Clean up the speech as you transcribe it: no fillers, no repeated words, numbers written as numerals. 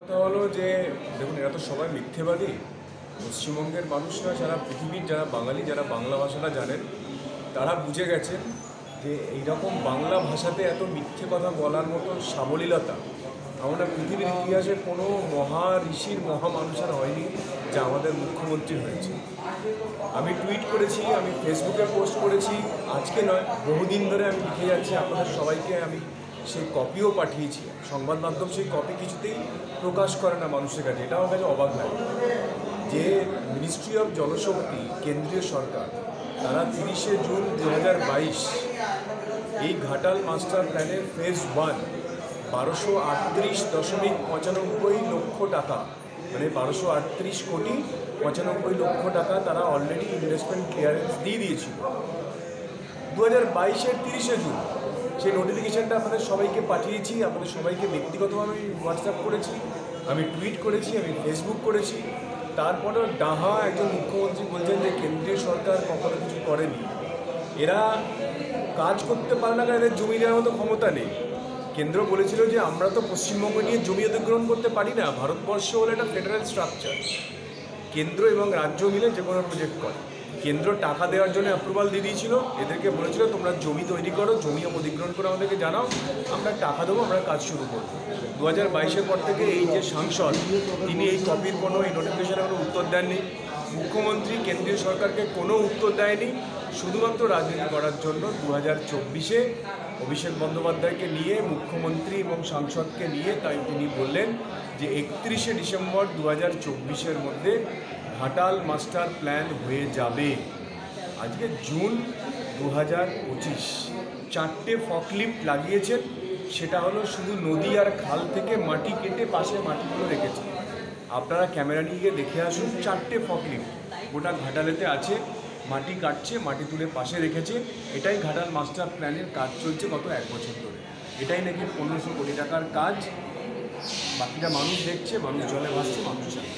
কথা হলো যে দেখুন, এরা তো সবাই মিথ্যেবাদী। পশ্চিমবঙ্গের মানুষরা, যারা পৃথিবীর, যারা বাঙালি, যারা বাংলা ভাষাটা জানেন, তারা বুঝে গেছেন যে এইরকম বাংলা ভাষাতে এত মিথ্যে কথা বলার মতো সাবলীলতা আমরা পৃথিবীর ইতিহাসে কোনো মহা ঋষির মহামানুষের হয়নি যা আমাদের মুখ্যমন্ত্রী হয়েছে। আমি টুইট করেছি, আমি ফেসবুকে পোস্ট করেছি, আজকে নয় বহুদিন ধরে আমি লিখে যাচ্ছি আপনাদের সবাইকে। আমি সেই কপিও পাঠিয়েছি, সংবাদ মাধ্যম সেই কপি কিছুতেই প্রকাশ করে না মানুষের কাছে। এটা আমার কাছে অবাক লাগে যে মিনিস্ট্রি অফ জলশক্তি, কেন্দ্রীয় সরকার, তারা 30শে জুন 2022 এই ঘাটাল মাস্টার প্ল্যানের ফেজ 1 1238.95 লক্ষ টাকা, মানে 1238.95 লক্ষ টাকা তারা অলরেডি ইনভেস্টমেন্ট ক্লিয়ারেন্স দিয়ে দিয়েছিল 2022-এর 30শে জুন। সেই নোটিফিকেশানটা আপনাদের সবাইকে পাঠিয়েছি, আপনাদের সবাইকে ব্যক্তিগতভাবে আমি হোয়াটসঅ্যাপ করেছি, আমি টুইট করেছি, আমি ফেসবুক করেছি। তারপরেও ডাহা একজন মুখ্যমন্ত্রী বলছেন যে কেন্দ্রীয় সরকার কখনো কিছু করেনি। এরা কাজ করতে পারে না, কারণ এদের জমি দেওয়ার মতো ক্ষমতা নেই। কেন্দ্র বলেছিল যে আমরা তো পশ্চিমবঙ্গ নিয়ে জমি অধিগ্রহণ করতে পারি না, ভারতবর্ষ হলো একটা ফেডারেল স্ট্রাকচার, কেন্দ্র এবং রাজ্য মিলে যে কোনো প্রজেক্ট করে। কেন্দ্র টাকা দেওয়ার জন্য অ্যাপ্রুভাল দিয়ে দিয়েছিল, এদেরকে বলেছিল তোমরা জমি তৈরি করো, জমি অধিগ্রহণ করে আমাদেরকে জানাও, আমরা টাকা দেবো, আমরা কাজ শুরু করব। 2022-এর পর থেকে এই যে সাংসদ, তিনি এই কপির কোনো, এই নোটিফিকেশনের কোনো উত্তর দেননি। মুখ্যমন্ত্রী কেন্দ্রীয় সরকারকে কোনো উত্তর দেয়নি, শুধুমাত্র রাজনীতি করার জন্য 2024-এ অভিষেক বন্দ্যোপাধ্যায়কে নিয়ে, মুখ্যমন্ত্রী এবং সাংসদকে নিয়ে, তাই তিনি বললেন যে 31শে ডিসেম্বর 2024-এর মধ্যে ঘাটাল মাস্টার প্ল্যান হয়ে যাবে। আজকে জুন 2025, 4টে ফকলিফট লাগিয়েছেন, সেটা হলো শুধু নদী আর খাল থেকে মাটি কেটে পাশে মাটিগুলো রেখেছে। আপনারা ক্যামেরা নিয়ে গিয়ে দেখে আসুন, 4টে ফকলিফট গোটা ঘাটালেতে আছে, মাটি কাটছে, মাটি তুলে পাশে রেখেছে। এটাই ঘাটাল মাস্টার প্ল্যানের কাজ চলছে গত 1 বছর ধরে। এটাই নাকি 1500 কোটি টাকার কাজ। বাকিটা মানুষ দেখছে, মানুষ জলে ভাসছে, মানুষ চায়।